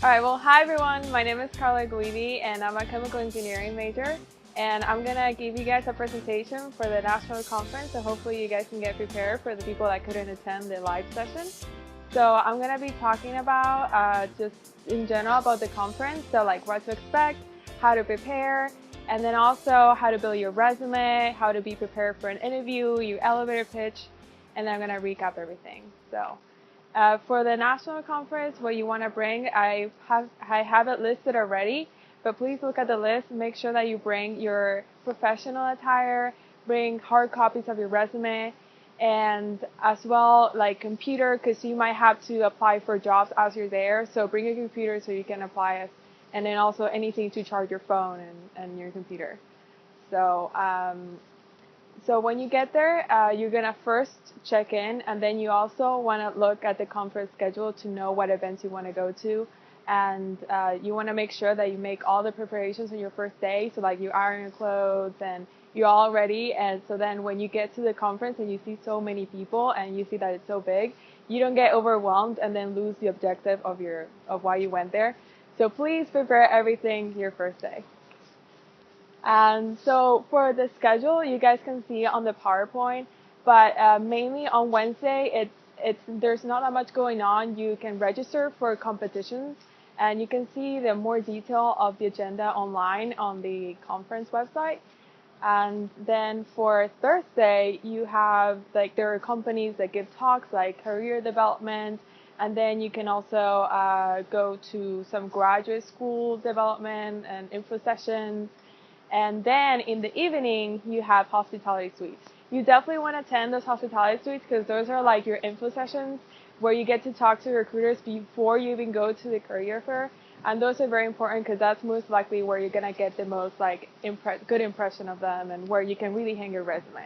Alright, well, hi everyone. My name is Carla Guidi and I'm a chemical engineering major. And I'm going to give you guys a presentation for the National Conference, so hopefully you guys can get prepared for the people that couldn't attend the live session. So I'm going to be talking about just in general about the conference, so like what to expect, how to prepare, and then also how to build your resume, how to be prepared for an interview, your elevator pitch, and then I'm going to recap everything. So. For the national conference, what you want to bring, I have it listed already, but please look at the list. Make sure that you bring your professional attire, bring hard copies of your resume, and as well like computer, because you might have to apply for jobs as you're there. So bring your computer so you can apply it, and then also anything to charge your phone and your computer. So so when you get there, you're going to first check in, and then you also want to look at the conference schedule to know what events you want to go to. And you want to make sure that you make all the preparations on your first day. So like you iron your clothes and you're all ready. And so then when you get to the conference and you see so many people and you see that it's so big, you don't get overwhelmed and then lose the objective of why you went there. So please prepare everything your first day. And so for the schedule, you guys can see on the PowerPoint, but mainly on Wednesday, there's not that much going on. You can register for competitions, and you can see the more detail of the agenda online on the conference website. And then for Thursday, you have there are companies that give talks like career development, and then you can also go to some graduate school development and info sessions. And then in the evening, you have hospitality suites. You definitely want to attend those hospitality suites because those are like your info sessions where you get to talk to recruiters before you even go to the career fair. And those are very important because that's most likely where you're going to get the most good impression of them and where you can really hang your resume.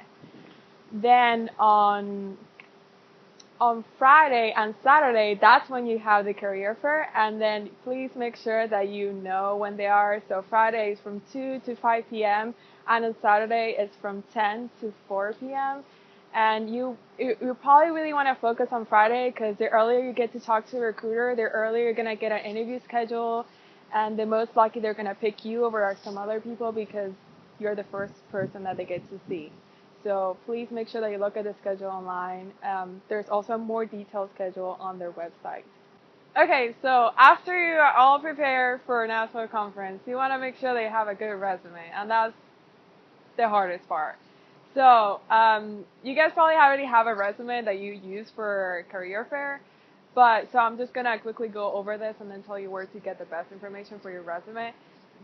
Then on Friday and Saturday, that's when you have the career fair, and then please make sure that you know when they are. So Friday is from 2 to 5 p.m. and on Saturday it's from 10 to 4 p.m. And you probably really want to focus on Friday because the earlier you get to talk to a recruiter, the earlier you're going to get an interview schedule, and the most likely they're going to pick you over some other people because you're the first person that they get to see. So please make sure that you look at the schedule online. There's also a more detailed schedule on their website. Okay, so after you are all prepared for a national conference, you want to make sure that you have a good resume, and that's the hardest part. So you guys probably already have a resume that you use for career fair, so I'm just gonna quickly go over this and then tell you where to get the best information for your resume.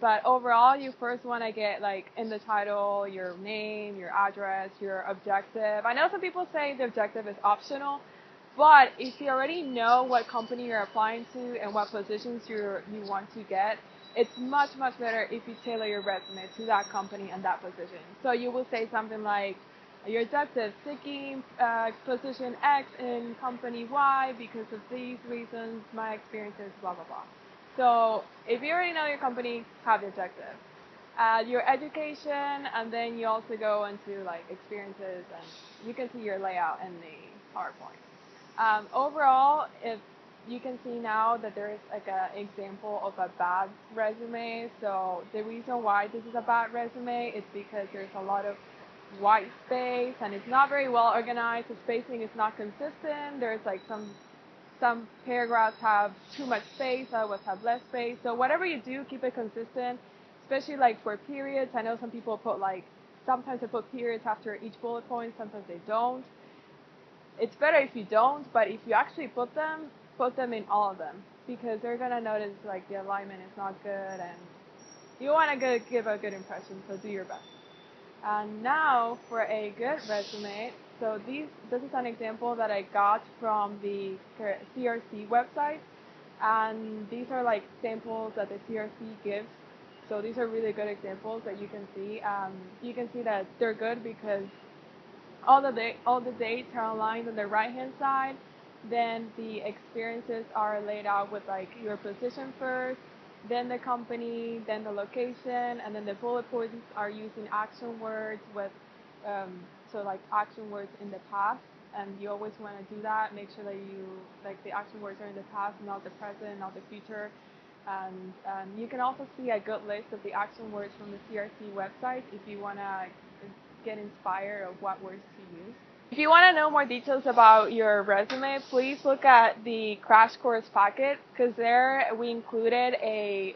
But overall, you first want to get in the title, your name, your address, your objective. I know some people say the objective is optional, but if you already know what company you're applying to and what positions you want to get, it's much better if you tailor your resume to that company and that position. So you will say something like, your objective, seeking position X in company Y because of these reasons, my experience is blah, blah, blah. So if you already know your company, have the objective. Your education, and then you also go into experiences, and you can see your layout in the PowerPoint. Overall, if you can see now that there is an example of a bad resume. So the reason why this is a bad resume is because there's a lot of white space and it's not very well organized. The spacing is not consistent. There's some paragraphs have too much space, others have less space. So whatever you do, keep it consistent, especially for periods. I know some people put sometimes they put periods after each bullet point, sometimes they don't. It's better if you don't, but if you actually put them in all of them because they're going to notice the alignment is not good and you want to give a good impression, so do your best. And now for a good resume, so this is an example that I got from the CRC website, and these are samples that the CRC gives. So these are really good examples that you can see. You can see that they're good because all the dates are aligned on the right-hand side. Then the experiences are laid out with your position first, then the company, then the location, and then the bullet points are using action words with, action words in the past, and you always want to do that. Make sure that the action words are in the past, not the present, not the future. And you can also see a good list of the action words from the CRC website if you want to get inspired of what words to use. If you want to know more details about your resume, please look at the crash course packet, because there we included a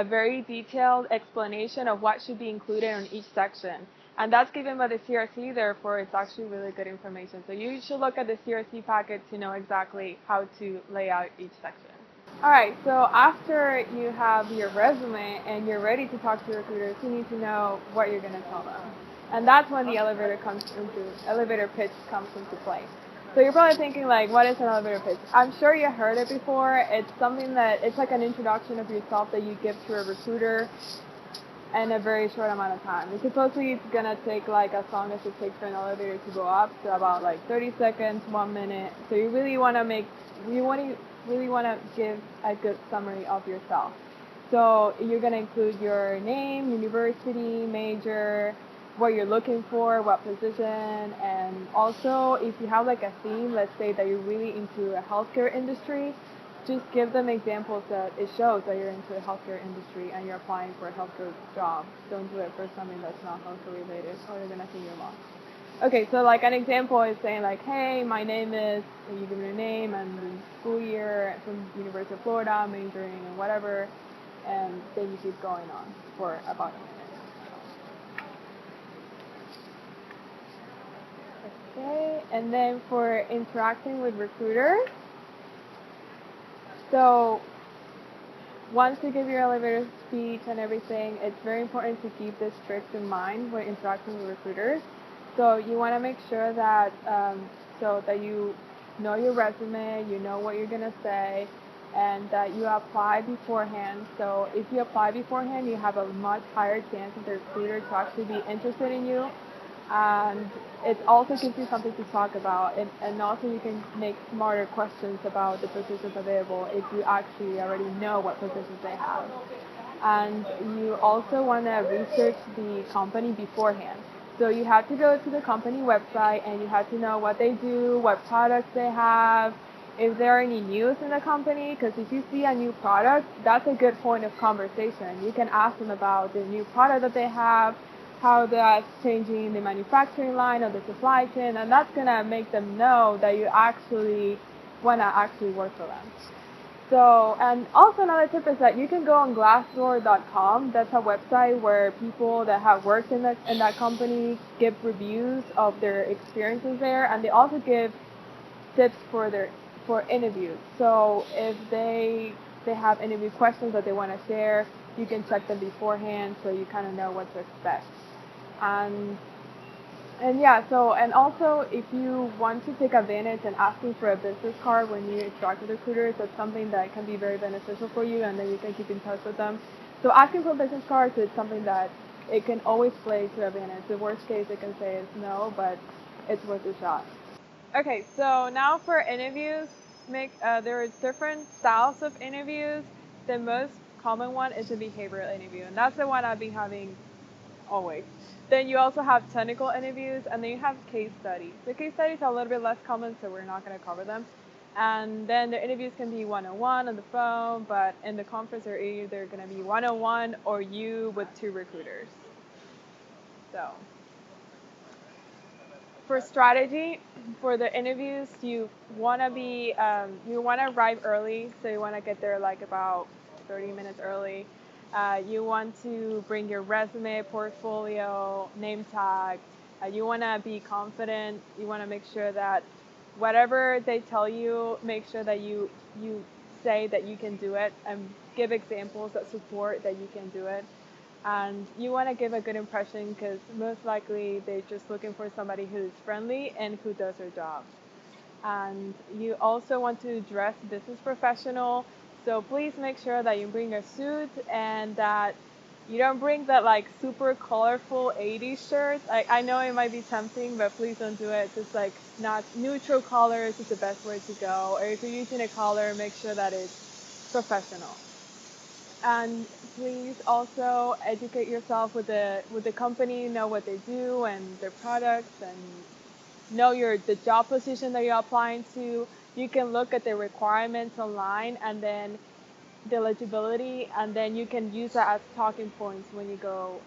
very detailed explanation of what should be included on each section. And that's given by the CRC, therefore it's actually really good information. So you should look at the CRC packet to know exactly how to lay out each section. Alright, so after you have your resume and you're ready to talk to recruiters, you need to know what you're going to tell them. And that's when the elevator pitch comes into play. So you're probably thinking, like, what is an elevator pitch? I'm sure you heard it before. It's something it's like an introduction of yourself that you give to a recruiter in a very short amount of time. It's supposedly it's going to take like as long as it takes for an elevator to go up, so about like 30 seconds, 1 minute. So you really want to give a good summary of yourself. So you're going to include your name, university, major, what you're looking for, what position, and also if you have like a theme, let's say that you're really into a healthcare industry, just give them examples that it shows that you're into the healthcare industry and you're applying for a healthcare job. Don't do it for something that's not healthcare related, or you're going to think you're lost. Okay, so like an example is saying like, hey, my name is, and you give your name and the school year from University of Florida, majoring in whatever, and then you keep going on for about a minute. Okay, and then for interacting with recruiters, so once you give your elevator speech and everything, it's very important to keep this tricks in mind when interacting with recruiters. So you want to make sure that that you know your resume, you know what you're going to say, and that you apply beforehand. So if you apply beforehand, you have a much higher chance of the recruiter to actually be interested in you. And it also gives you something to talk about, and also you can make smarter questions about the positions available if you actually already know what positions they have. And you also want to research the company beforehand. So you have to go to the company website and you have to know what they do, what products they have, if there are any news in the company, because if you see a new product, that's a good point of conversation. You can ask them about the new product that they have, how that's changing the manufacturing line or the supply chain, and that's going to make them know that you actually want to actually work for them. So, and also another tip is that you can go on glassdoor.com. That's a website where people that have worked in that company give reviews of their experiences there, and they also give tips for interviews. So if they have interview questions that they want to share, you can check them beforehand so you kind of know what to expect. And yeah, so, and also if you want to take advantage and asking for a business card when you interact with recruiters, that's something that can be very beneficial for you, and then you can keep in touch with them. So asking for business cards is something that it can always play to advantage. The worst case it can say is no, but it's worth a shot. Okay, so now for interviews, there are different styles of interviews. The most common one is a behavioral interview, and that's the one I've been having always. Then you also have technical interviews, and then you have case studies. The case studies are a little bit less common, so we're not going to cover them. And then the interviews can be one-on-one on the phone, but in the conference they're either going to be one-on-one or you with two recruiters. So for strategy, for the interviews, you want to arrive early, so you want to get there like about 30 minutes early. You want to bring your resume, portfolio, name tag. You want to be confident. You want to make sure that whatever they tell you, make sure that you say that you can do it and give examples that support that you can do it. And you want to give a good impression because most likely they're just looking for somebody who's friendly and who does their job. And you also want to dress business professional. So please make sure that you bring a suit and that you don't bring that like super colorful 80s shirt. I know it might be tempting, but please don't do it. Just like not neutral colors is the best way to go. Or if you're using a color, make sure that it's professional. And please also educate yourself with the company, know what they do and their products, and know the job position that you're applying to. You can look at the requirements online, and then the legibility, and then you can use that as talking points when you go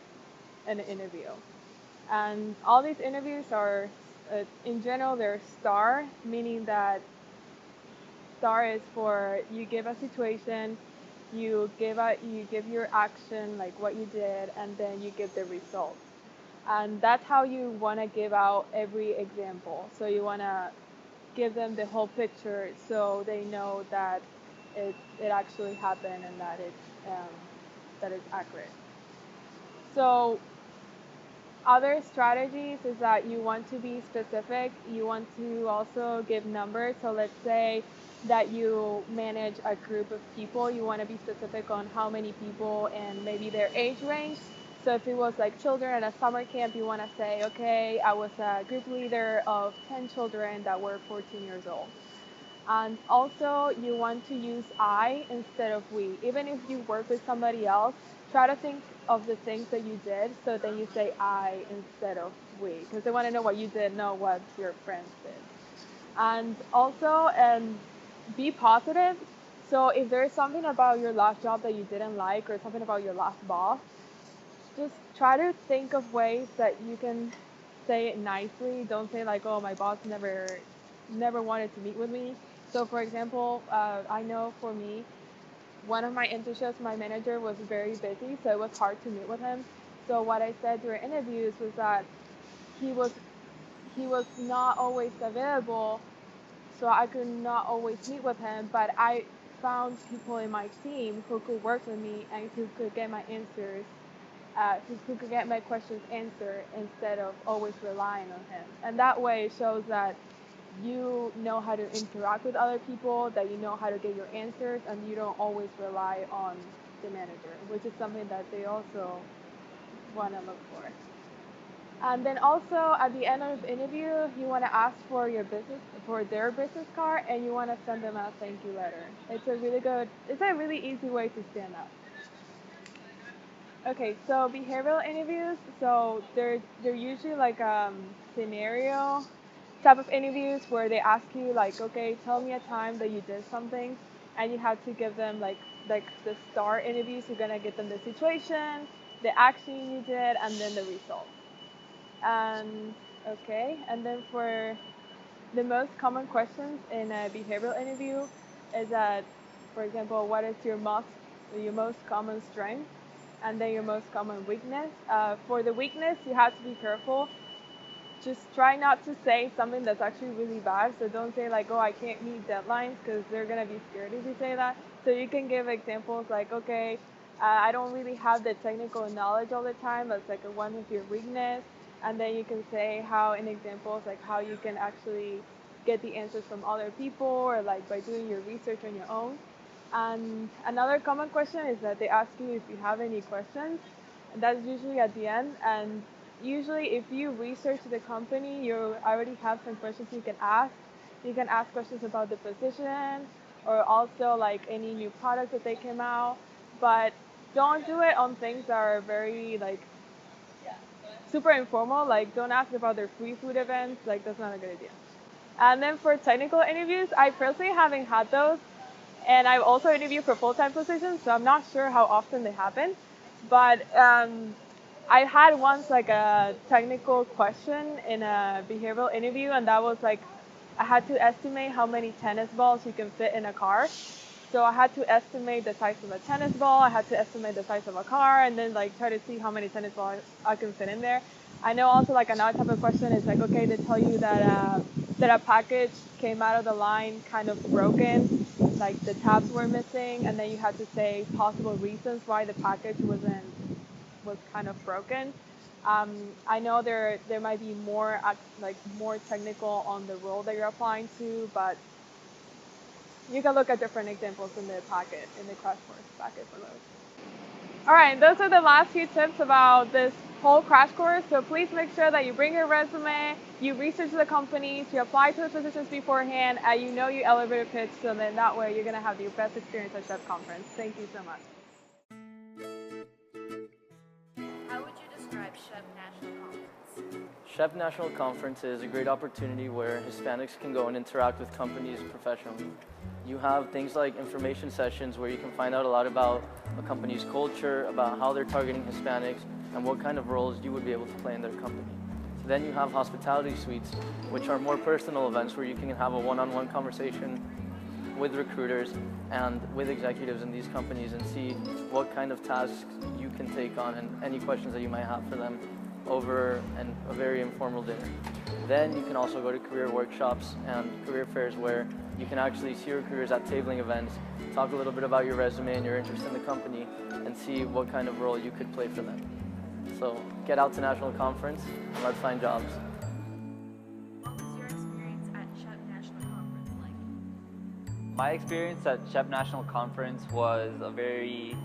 in an interview. And all these interviews are, in general, they're STAR, meaning that STAR is for you give a situation, you give your action, like what you did, and then you give the result. And that's how you want to give out every example. So you want to give them the whole picture so they know that it actually happened and that it's accurate. So other strategies is that you want to be specific. You want to also give numbers. So let's say that you manage a group of people. You want to be specific on how many people and maybe their age range. So if it was like children at a summer camp, you want to say, okay, I was a group leader of 10 children that were 14 years old. And also you want to use I instead of we. Even if you work with somebody else, try to think of the things that you did, so then you say I instead of we, because they want to know what you did, not what your friends did. And also, be positive. So if there's something about your last job that you didn't like, or something about your last boss, just try to think of ways that you can say it nicely. Don't say like, oh, my boss never wanted to meet with me. So for example, I know for me, one of my internships, my manager was very busy, so it was hard to meet with him. So what I said during interviews was that he was not always available, so I could not always meet with him, but I found people in my team who could work with me and who could get my answers, who could get my questions answered instead of always relying on him. And that way it shows that you know how to interact with other people, that you know how to get your answers, and you don't always rely on the manager, which is something that they also want to look for. And then also at the end of the interview, you want to ask for their business card, and you want to send them a thank you letter. It's a really easy way to stand out. Okay, so behavioral interviews, so they're usually like scenario type of interviews where they ask you like, okay, tell me a time that you did something, and you have to give them like the STAR interviews. You're gonna give them the situation, the action you did, and then the result. And then for the most common questions in a behavioral interview is that, for example, what is your most common strength, and then your most common weakness. For the weakness, you have to be careful. Just try not to say something that's actually really bad. So don't say like, oh, I can't meet deadlines, because they're going to be scared if you say that. So you can give examples like, okay, I don't really have the technical knowledge all the time. That's like one of your weakness. And then you can say how in examples like how you can actually get the answers from other people, or like by doing your research on your own. And another common question is that they ask you if you have any questions. And that's usually at the end. And usually if you research the company, you already have some questions you can ask. You can ask questions about the position, or also like any new products that they came out. But don't do it on things that are very like super informal. Like don't ask about their free food events. Like that's not a good idea. And then for technical interviews, I personally haven't had those. And I've also interviewed for full-time positions, so I'm not sure how often they happen. But I had once like a technical question in a behavioral interview, and that was like, I had to estimate how many tennis balls you can fit in a car. So I had to estimate the size of a tennis ball, I had to estimate the size of a car, and then like try to see how many tennis balls I can fit in there. I know also like another type of question is like, okay, they tell you that that a package came out of the line kind of broken, like the tabs were missing, and then you had to say possible reasons why the package was kind of broken. I know there might be more technical on the role that you're applying to, but you can look at different examples in the packet, in the crash course packet for those. All right, those are the last few tips about this whole crash course. So please make sure that you bring your resume, you research the companies, you apply to the positions beforehand, and you know you elevator pitch, so then that way you're going to have your best experience at SHPE Conference. Thank you so much. How would you describe SHPE National Conference? SHPE National Conference is a great opportunity where Hispanics can go and interact with companies professionally. You have things like information sessions where you can find out a lot about a company's culture, about how they're targeting Hispanics, and what kind of roles you would be able to play in their company. Then you have hospitality suites, which are more personal events where you can have a one-on-one conversation with recruiters and with executives in these companies and see what kind of tasks you can take on and any questions that you might have for them over a very informal dinner. Then you can also go to career workshops and career fairs where you can actually see recruiters at tabling events, talk a little bit about your resume and your interest in the company, and see what kind of role you could play for them. So get out to National Conference and let's find jobs. What was your experience at SHPE National Conference like? My experience at SHPE National Conference was a very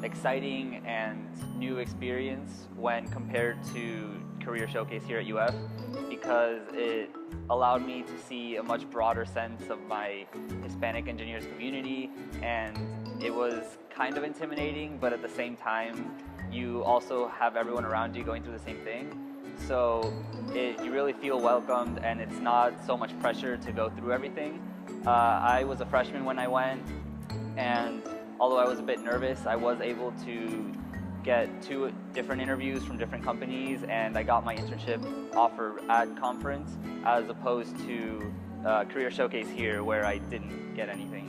exciting and new experience when compared to Career Showcase here at UF, because it allowed me to see a much broader sense of my Hispanic engineers community, and it was kind of intimidating, but at the same time you also have everyone around you going through the same thing, so you really feel welcomed and it's not so much pressure to go through everything. I was a freshman when I went, and although I was a bit nervous, I was able to get 2 different interviews from different companies, and I got my internship offer at conference as opposed to Career Showcase here where I didn't get anything.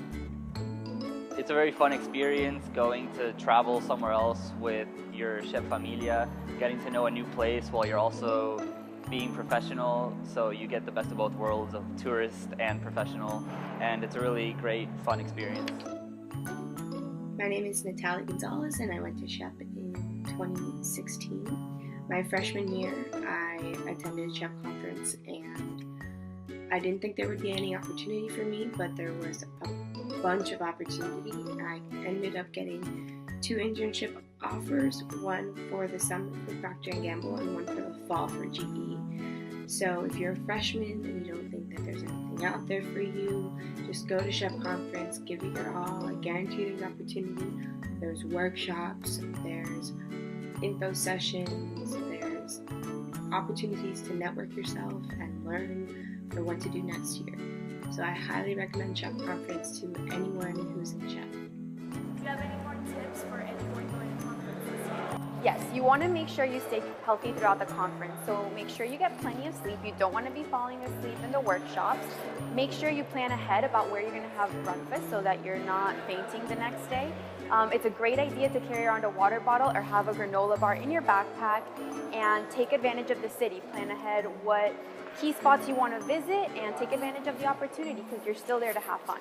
It's a very fun experience going to travel somewhere else with your SHPE familia, getting to know a new place while you're also being professional, so you get the best of both worlds of tourist and professional, and it's a really great, fun experience. My name is Natalia Gonzalez and I went to SHPE in 2016. My freshman year, I attended SHPE conference and I didn't think there would be any opportunity for me, but there was a bunch of opportunity. I ended up getting 2 internship offers, one for the summer for Procter & Gamble and one for the fall for GE. So if you're a freshman and you don't think that there's anything out there for you, just go to SHPE conference, give it your all. I guarantee there's opportunity. There's workshops, there's info sessions, there's opportunities to network yourself and learn for what to do next year. So I highly recommend SHPE conference to anyone who's in SHPE. Do you have any more tips for anyone going to conference this year? Yes, you want to make sure you stay healthy throughout the conference, so make sure you get plenty of sleep. You don't want to be falling asleep in the workshops. Make sure you plan ahead about where you're going to have breakfast so that you're not fainting the next day. It's a great idea to carry around a water bottle or have a granola bar in your backpack and take advantage of the city. Plan ahead what key spots you want to visit and take advantage of the opportunity because you're still there to have fun.